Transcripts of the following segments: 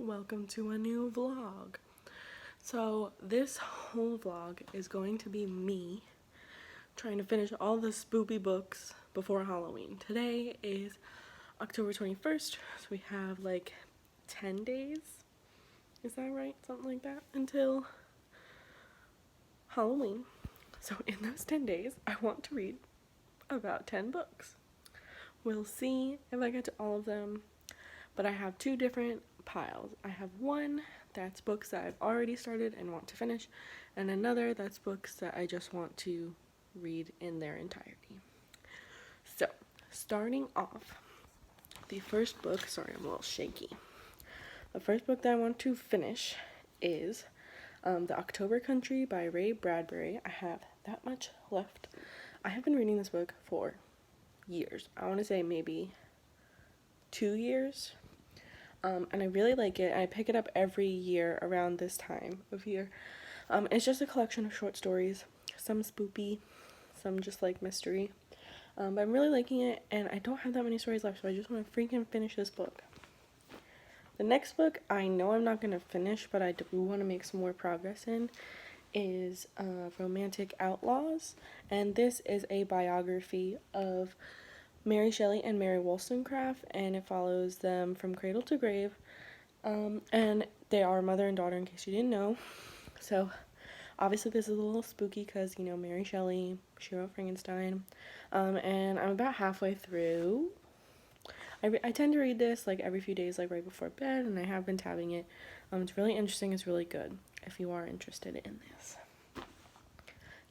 Welcome to a new vlog. So this whole vlog is going to be me trying to finish all the spoopy books before Halloween. Today is October 21st, so we have like 10 days, is that right? Something like that, until Halloween. So in those 10 days, I want to read about 10 books. We'll see if I get to all of them, but I have two different piles. I have one that's books that I've already started and want to finish, and another that's books that I just want to read in their entirety. So, starting off, the first book, sorry, I'm a little shaky. The first book that I want to finish is The October Country by Ray Bradbury. I have that much left. I have been reading this book for years. I want to say maybe 2 years. And I really like it. I pick it up every year around this time of year. It's just a collection of short stories, some spoopy, some just like mystery. But I'm really liking it, and I don't have that many stories left, so I just want to freaking finish this book. The next book I know I'm not going to finish, but I do want to make some more progress in, is Romantic Outlaws, and this is a biography of Mary Shelley and Mary Wollstonecraft, and it follows them from cradle to grave, and they are mother and daughter, in case you didn't know. So obviously this is a little spooky because, you know, Mary Shelley, she wrote Frankenstein, and I'm about halfway through. I tend to read this like every few days, like right before bed, and I have been tabbing it. It's really interesting, it's really good if you are interested in this.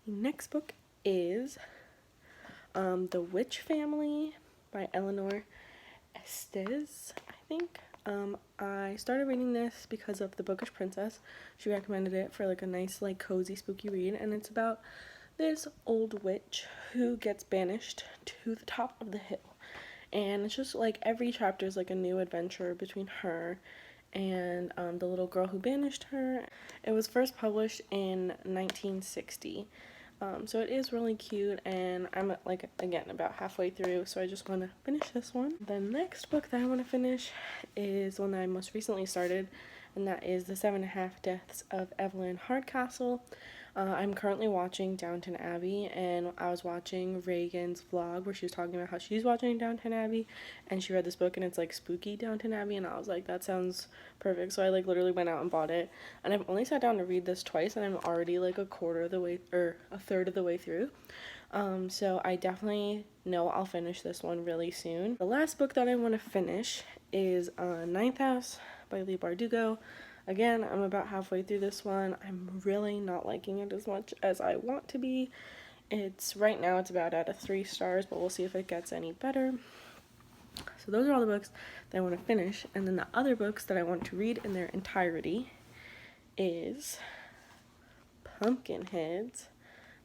The next book is The Witch Family by Eleanor Estes, I think. I started reading this because of The Bookish Princess. She recommended it for like a nice, like cozy, spooky read, and it's about this old witch who gets banished to the top of the hill. And it's just like every chapter is like a new adventure between her and the little girl who banished her. It was first published in 1960. So it is really cute, and I'm like, again, about halfway through, so I just want to finish this one. The next book that I want to finish is one that I most recently started, and that is The 7.5 Deaths of Evelyn Hardcastle. I'm currently watching Downton Abbey, and I was watching Reagan's vlog where she was talking about how she's watching Downton Abbey, and she read this book, and it's like spooky Downton Abbey, and I was like, that sounds perfect. So I like literally went out and bought it, and I've only sat down to read this twice, and I'm already like a third of the way through. So I definitely know I'll finish this one really soon. The last book that I want to finish is Ninth House by Leigh Bardugo. Again, I'm about halfway through this one. I'm really not liking it as much as I want to be. Right now it's about at a 3 stars, but we'll see if it gets any better. So those are all the books that I want to finish, and then the other books that I want to read in their entirety is Pumpkinheads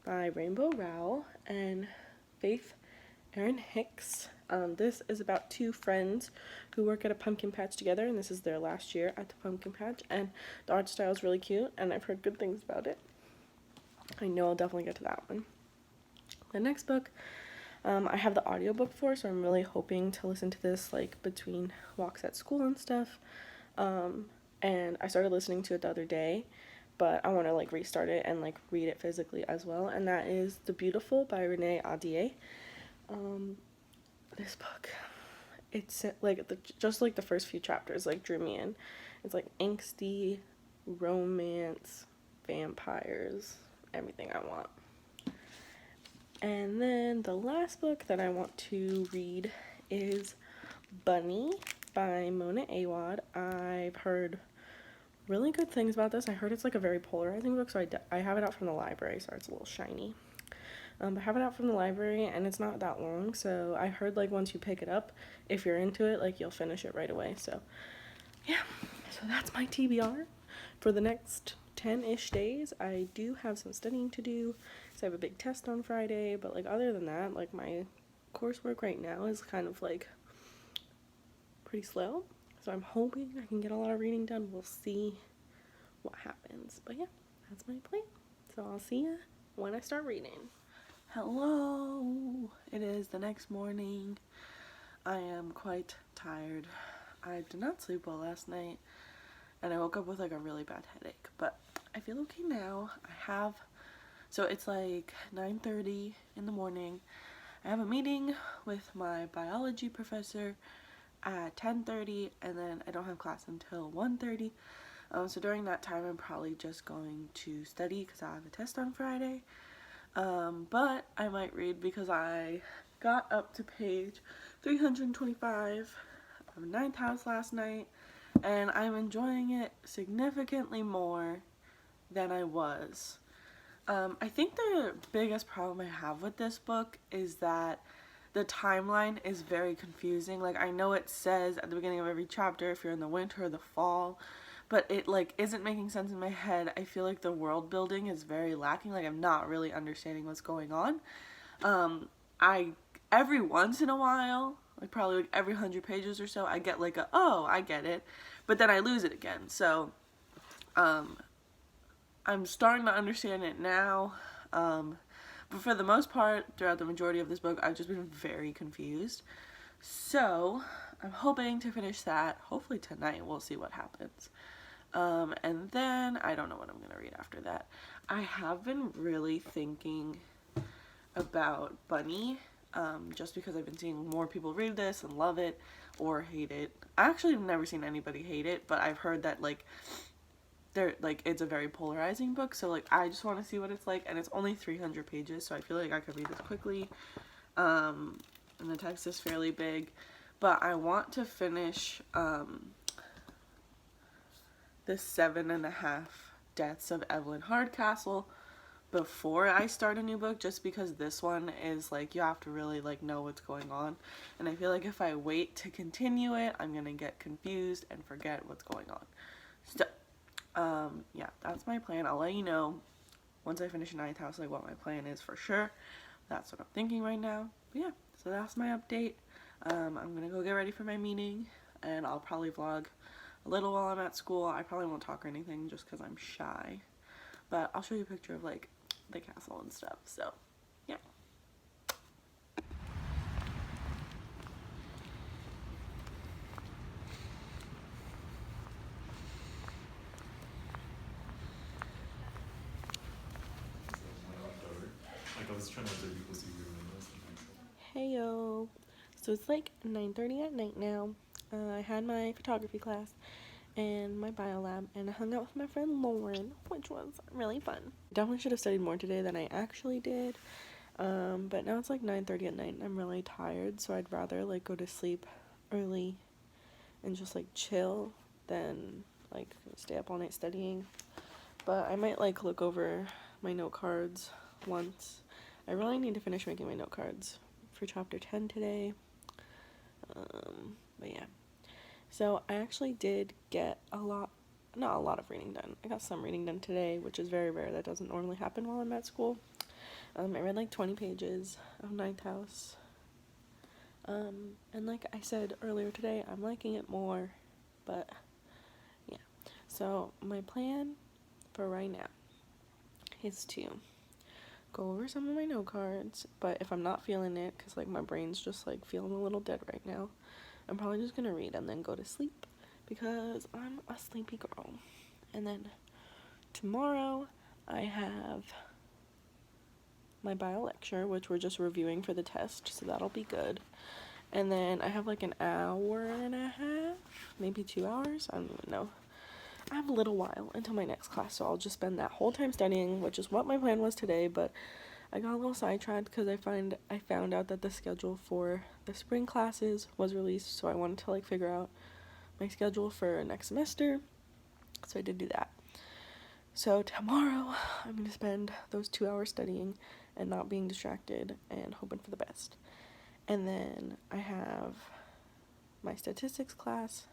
by Rainbow Rowell and Faith Erin Hicks. This is about two friends who work at a pumpkin patch together, and this is their last year at the pumpkin patch, and the art style is really cute, and I've heard good things about it. I know I'll definitely get to that one. The next book, I have the audiobook for, so I'm really hoping to listen to this like between walks at school and stuff. And I started listening to it the other day, but I want to like restart it and like read it physically as well, and that is The Beautiful by Renee Ahdieh. This book, it's like just like the first few chapters like drew me in. It's like angsty, romance, vampires, everything I want. And then the last book that I want to read is Bunny by Mona Awad. I've heard really good things about this. I heard it's like a very polarizing book, so I have it out from the library, so it's a little shiny. But I have it out from the library, and it's not that long, so I heard like once you pick it up, if you're into it, like you'll finish it right away. So yeah, so that's my TBR for the next 10-ish days. I do have some studying to do, so I have a big test on Friday, but like other than that, like my coursework right now is kind of like pretty slow, so I'm hoping I can get a lot of reading done. We'll see what happens, but yeah, that's my plan. So I'll see ya when I start reading. Hello, it is the next morning. I am quite tired. I did not sleep well last night. and I woke up with like a really bad headache, but I feel okay now. So it's like 9:30 in the morning. I have a meeting with my biology professor at 10:30, and then I don't have class until 1:30. So during that time, I'm probably just going to study because I have a test on Friday. But I might read because I got up to page 325 of Ninth House last night, and I'm enjoying it significantly more than I was. I think the biggest problem I have with this book is that the timeline is very confusing. Like, I know it says at the beginning of every chapter if you're in the winter or the fall, but it like isn't making sense in my head. I feel like the world building is very lacking. Like, I'm not really understanding what's going on. I every once in a while, like probably like every 100 pages or so, I get like a, oh, I get it, but then I lose it again. So I'm starting to understand it now, but for the most part, throughout the majority of this book, I've just been very confused. So I'm hoping to finish that hopefully tonight. We'll see what happens. And then I don't know what I'm gonna read after that. I have been really thinking about Bunny, just because I've been seeing more people read this and love it or hate it. I actually have never seen anybody hate it, but I've heard that like it's a very polarizing book, so like I just want to see what it's like, and it's only 300 pages, so I feel like I could read this quickly. And the text is fairly big, but I want to finish the 7.5 Deaths of Evelyn Hardcastle before I start a new book, just because this one is like you have to really like know what's going on, and I feel like if I wait to continue it, I'm gonna get confused and forget what's going on. So yeah, that's my plan. I'll let you know once I finish Ninth House like what my plan is for sure. That's what I'm thinking right now. But yeah, so that's my update. I'm gonna go get ready for my meeting, and I'll probably vlog a little while I'm at school. I probably won't talk or anything just because I'm shy, but I'll show you a picture of like the castle and stuff. So yeah. Like I was trying to let people see your windows. Heyo. So it's like 9:30 at night now. I had my photography class and my bio lab, and I hung out with my friend Lauren, which was really fun. Definitely should have studied more today than I actually did. But now it's like 9:30 at night and I'm really tired, so I'd rather like go to sleep early and just like chill than like stay up all night studying. But I might like look over my note cards once. I really need to finish making my note cards for chapter 10 today. But yeah. So I actually did get not a lot of reading done. I got some reading done today, which is very rare. That doesn't normally happen while I'm at school. I read like 20 pages of Ninth House. And like I said earlier today, I'm liking it more, but yeah. So my plan for right now is to go over some of my note cards, but if I'm not feeling it, because like my brain's just like feeling a little dead right now, I'm probably just gonna read and then go to sleep because I'm a sleepy girl. And then tomorrow I have my bio lecture, which we're just reviewing for the test, so that'll be good. And then I have like an hour and a half, maybe 2 hours, I don't even know. I have a little while until my next class, so I'll just spend that whole time studying, which is what my plan was today, but I got a little sidetracked because I found out that the schedule for the spring classes was released, so I wanted to like figure out my schedule for next semester, so I did do that. So tomorrow I'm going to spend those 2 hours studying and not being distracted and hoping for the best. And then I have my statistics class,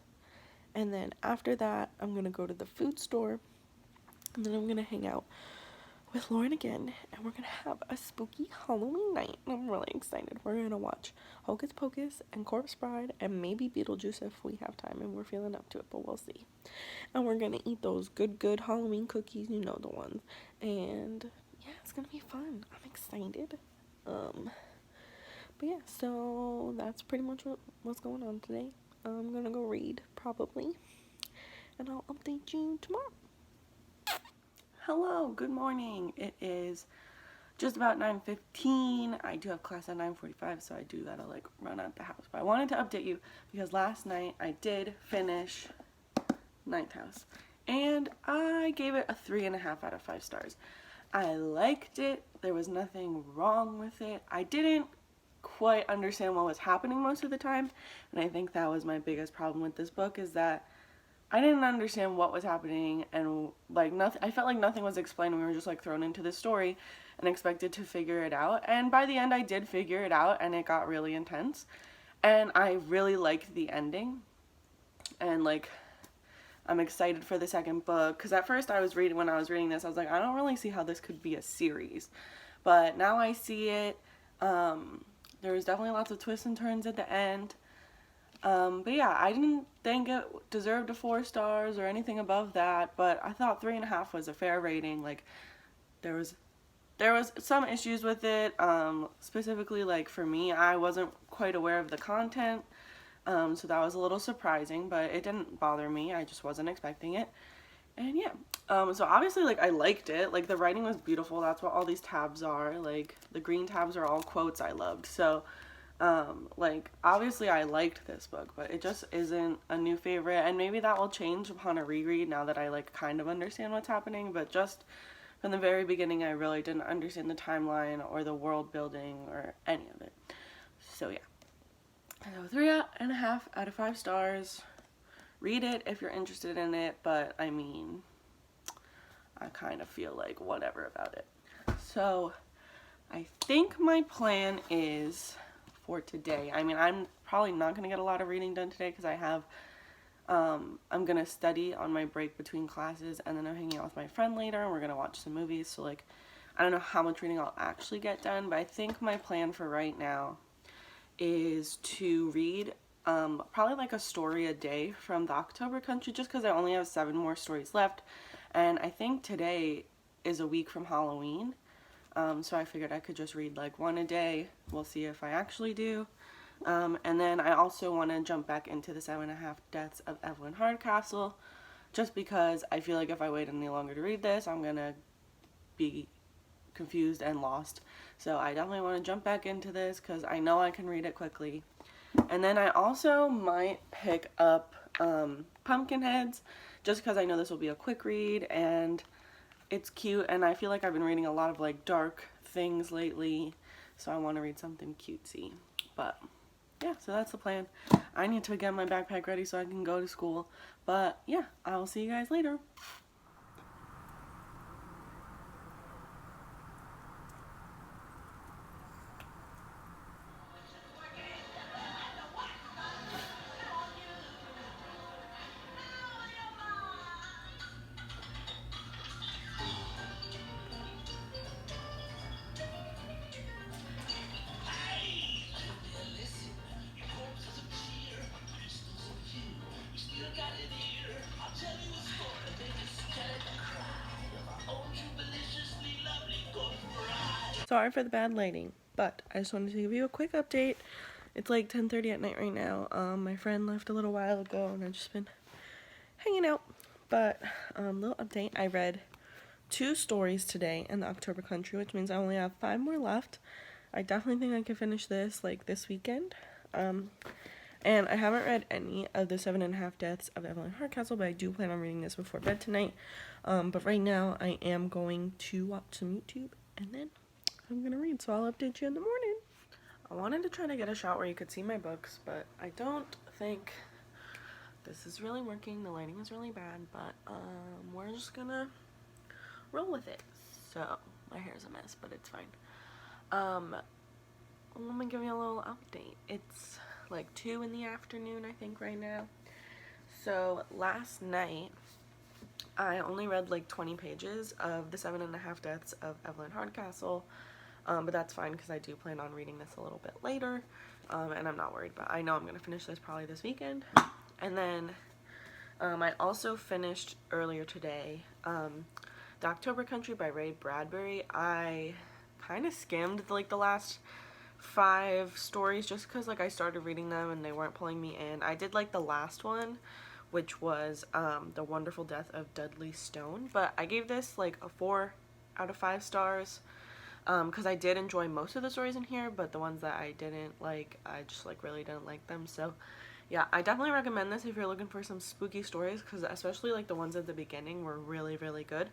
and then after that I'm going to go to the food store, and then I'm going to hang out with Lauren again, and we're going to have a spooky Halloween night. I'm really excited. We're going to watch Hocus Pocus and Corpse Bride and maybe Beetlejuice if we have time and we're feeling up to it, but we'll see. And we're going to eat those good Halloween cookies, you know the ones. And yeah, it's going to be fun. I'm excited. But yeah, so that's pretty much what's going on today. I'm going to go read, probably. and I'll update you tomorrow. Hello, good morning. It is just about 9:15. I do have class at 9:45, so I do gotta like run out the house. But I wanted to update you because last night I did finish Ninth House, and I gave it a 3.5 out of 5 stars. I liked it. There was nothing wrong with it. I didn't quite understand what was happening most of the time, and I think that was my biggest problem with this book, is that I didn't understand what was happening, and like nothing, I felt like nothing was explained. We were just like thrown into this story and expected to figure it out, and by the end I did figure it out, and it got really intense, and I really liked the ending, and like I'm excited for the second book, because at first when I was reading this, I was like, I don't really see how this could be a series, but now I see it. There was definitely lots of twists and turns at the end. But yeah, I didn't think it deserved a 4 stars or anything above that, but I thought 3.5 was a fair rating. Like, there was some issues with it, specifically like for me, I wasn't quite aware of the content, so that was a little surprising, but it didn't bother me. I just wasn't expecting it. And yeah, so obviously, like, I liked it. Like, the writing was beautiful. That's what all these tabs are. Like, the green tabs are all quotes I loved. So, like, obviously I liked this book, but it just isn't a new favorite. And maybe that will change upon a reread now that I, like, kind of understand what's happening. But just from the very beginning, I really didn't understand the timeline or the world building or any of it. So, yeah. So, 3.5 out of 5 stars. Read it if you're interested in it, but I mean, I kind of feel like whatever about it. So I think my plan is for today, I mean, I'm probably not going to get a lot of reading done today because I have, I'm going to study on my break between classes, and then I'm hanging out with my friend later, and we're going to watch some movies. So like, I don't know how much reading I'll actually get done, but I think my plan for right now is to read probably like a story a day from the October Country, just because I only have 7 more stories left, and I think today is a week from Halloween, so I figured I could just read like 1 a day. We'll see if I actually do. And then I also want to jump back into the 7.5 Deaths of Evelyn Hardcastle, just because I feel like if I wait any longer to read this, I'm gonna be confused and lost. So I definitely want to jump back into this because I know I can read it quickly. And then I also might pick up Pumpkinheads, just because I know this will be a quick read and it's cute, and I feel like I've been reading a lot of like dark things lately, so I want to read something cutesy. But yeah, so that's the plan. I need to get my backpack ready so I can go to school. But yeah, I will see you guys later. Sorry for the bad lighting, but I just wanted to give you a quick update. It's like 10:30 at night right now. My friend left a little while ago, and I've just been hanging out. But little update, I read 2 stories today in the October Country, which means I only have 5 more left. I definitely think I can finish this like this weekend. And I haven't read any of the 7.5 Deaths of Evelyn Hardcastle, but I do plan on reading this before bed tonight. But right now I am going to watch some YouTube, and then I'm gonna read, so I'll update you in the morning. I wanted to try to get a shot where you could see my books, but I don't think this is really working. The lighting is really bad, but we're just gonna roll with it. So my hair's a mess, but it's fine. Let me give you a little update. It's like 2 in the afternoon, I think, right now. So last night I only read like 20 pages of the 7.5 Deaths of Evelyn Hardcastle, but that's fine because I do plan on reading this a little bit later, and I'm not worried, but I know I'm going to finish this probably this weekend. And then I also finished earlier today The October Country by Ray Bradbury. I kind of skimmed like the last 5 stories just because like I started reading them and they weren't pulling me in. I did like the last one, which was The Wonderful Death of Dudley Stone. But I gave this like a 4 out of 5 stars because I did enjoy most of the stories in here, but the ones that I didn't like, I just like really didn't like them. So yeah, I definitely recommend this if you're looking for some spooky stories, because especially like the ones at the beginning were really, really good.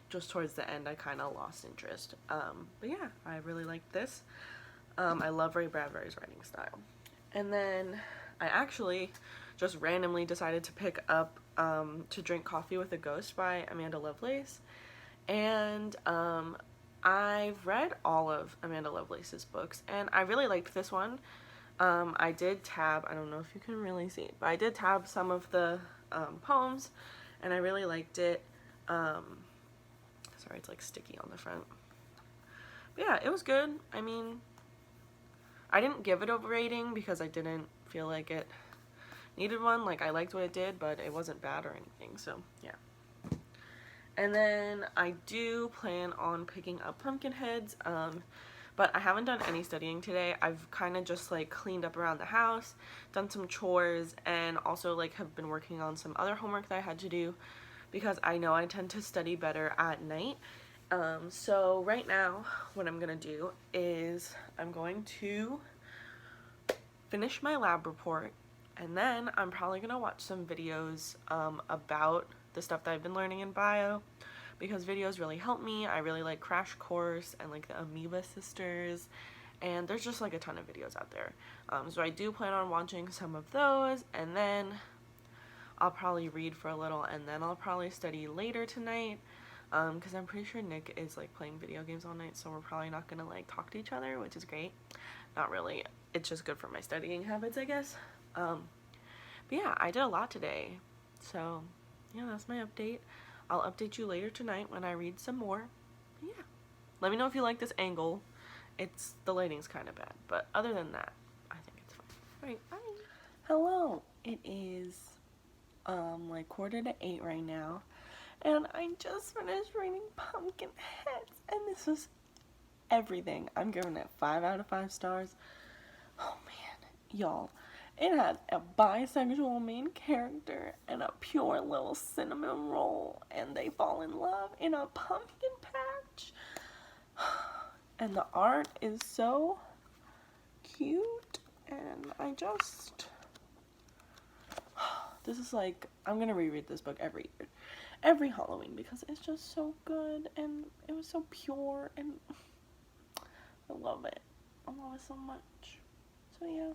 Just towards the end, I kind of lost interest. But yeah, I really liked this. I love Ray Bradbury's writing style. And then I actually just randomly decided to pick up To Drink Coffee with a Ghost by Amanda Lovelace. And I've read all of Amanda Lovelace's books, and I really liked this one. I did tab, I don't know if you can really see, but I did tab some of the poems, and I really liked it. Sorry, it's like sticky on the front. But yeah, it was good. I mean, I didn't give it a rating because I didn't feel like it needed one. Like, I liked what it did, but it wasn't bad or anything, so yeah. And then I do plan on picking up Pumpkinheads, but I haven't done any studying today. I've kind of just like cleaned up around the house, done some chores, and also like have been working on some other homework that I had to do because I know I tend to study better at night. So right now what I'm gonna do is I'm going to finish my lab report, and then I'm probably gonna watch some videos about the stuff that I've been learning in bio, because videos really help me. I really like Crash Course and like the Amoeba Sisters, and there's just like a ton of videos out there. So I do plan on watching some of those, and then I'll probably read for a little, and then I'll probably study later tonight, because I'm pretty sure Nick is like playing video games all night, so we're probably not gonna like talk to each other, which is great. Not really, it's just good for my studying habits, I guess. But yeah, I did a lot today, so yeah, that's my update. I'll update you later tonight when I read some more. But yeah, let me know if you like this angle. The lighting's kind of bad, but other than that, I think it's fine. Alright, bye. Hello. It is like 7:45 right now, and I just finished reading Pumpkinheads, and this was everything. I'm giving it 5 out of 5 stars. Oh man, y'all. It has a bisexual main character and a pure little cinnamon roll, and they fall in love in a pumpkin patch. And the art is so cute, and this is like, I'm gonna reread this book every year, every Halloween, because it's just so good, and it was so pure, and I love it. I love it so much. So yeah.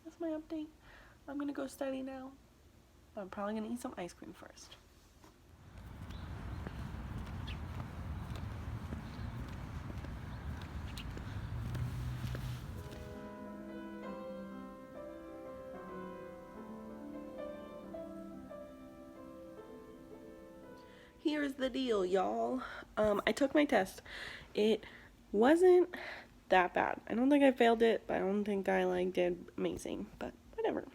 That's my update. I'm gonna go study now. I'm probably gonna eat some ice cream first. Here's the deal, y'all. I took my test. It wasn't that bad. I don't think I failed it, but I don't think I like did amazing, but whatever.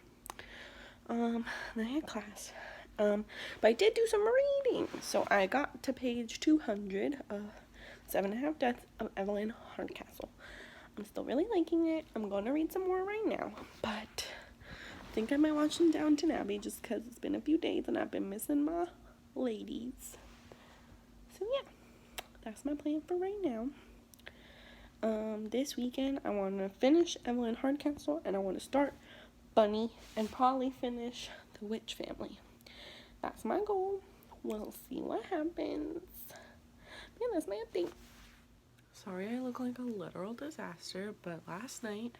Then I had class. But I did do some reading. So I got to page 200 of 7.5 Deaths of Evelyn Hardcastle. I'm still really liking it. I'm going to read some more right now, but I think I might watch some Downton Abbey just because it's been a few days and I've been missing my ladies. So yeah, that's my plan for right now. This weekend I want to finish Evelyn Hardcastle, and I want to start Bunny and probably finish The Witch Family. That's my goal. We'll see what happens. Yeah, that's my update. Sorry I look like a literal disaster, but last night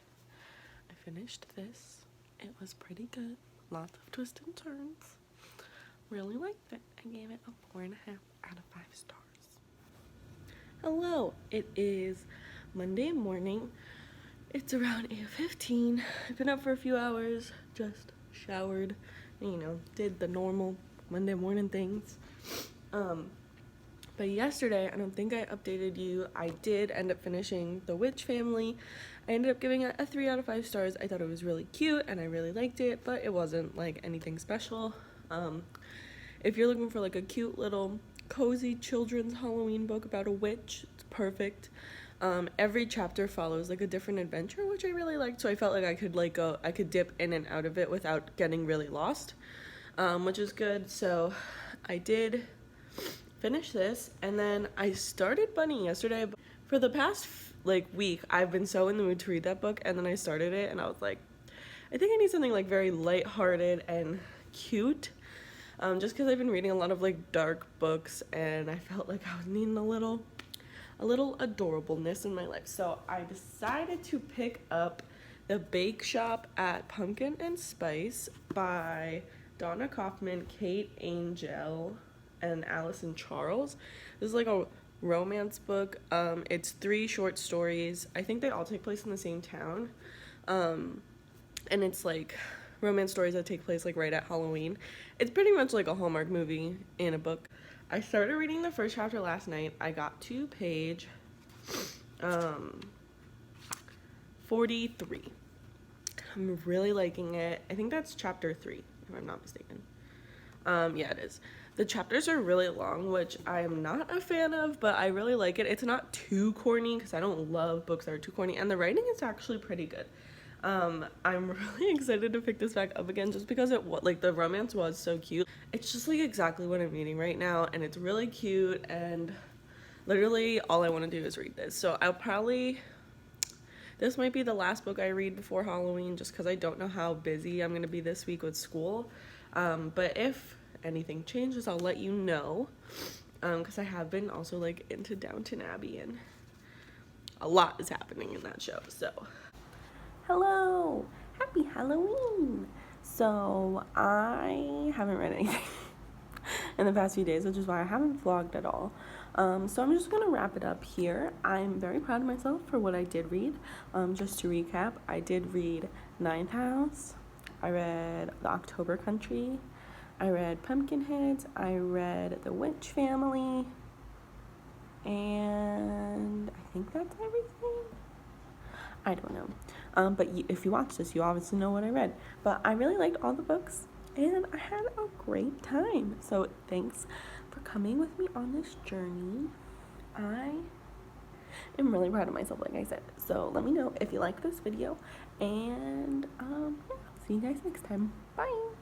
I finished this. It was pretty good. Lots of twists and turns. Really liked it. I gave it a 4.5 out of 5 stars. Hello, it is Monday morning. It's around 8:15. I've been up for a few hours, just showered, did the normal Monday morning things. But yesterday, I don't think I updated you, I did end up finishing The Witch Family. I ended up giving it a 3 out of 5 stars. I thought it was really cute and I really liked it, but it wasn't like anything special. If you're looking for like a cute little cozy children's Halloween book about a witch, it's perfect. Every chapter follows like a different adventure, which I really liked, so I felt like I could dip in and out of it without getting really lost. which is good. So I did finish this, and then I started Bunny yesterday. For the past like week, I've been so in the mood to read that book, and then I started it, and I was like, I think I need something like very lighthearted and cute. Just because I've been reading a lot of like dark books, and I felt like I was needing a little adorableness in my life. So I decided to pick up The Bake Shop at Pumpkin and Spice by Donna Kaufman, Kate Angel, and Allison Charles. This is like a romance book. It's 3 short stories. I think they all take place in the same town. And it's like romance stories that take place like right at Halloween. It's pretty much like a Hallmark movie in a book. I started reading the first chapter last night. I got to page 43. I'm really liking it. I think that's chapter 3, if I'm not mistaken. Yeah, it is. The chapters are really long, which I am not a fan of, but I really like it. It's not too corny, because I don't love books that are too corny, and the writing is actually pretty good. I'm really excited to pick this back up again, just because like the romance was so cute. It's just like exactly what I'm reading right now, and it's really cute, and literally all I want to do is read this. So this might be the last book I read before Halloween, just because I don't know how busy I'm going to be this week with school. But if anything changes, I'll let you know, because I have been also like into Downton Abbey, and a lot is happening in that show. So hello, happy Halloween. So I haven't read anything in the past few days, which is why I haven't vlogged at all. So I'm just gonna wrap it up here. I'm very proud of myself for what I did read. Just to recap, I did read Ninth House, I read The October Country, I read Pumpkinheads, I read The Witch Family, and I think that's everything. I don't know. But if you watch this, you obviously know what I read. But I really liked all the books, and I had a great time. So thanks for coming with me on this journey. I am really proud of myself, like I said. So let me know if you like this video, and yeah, see you guys next time. Bye.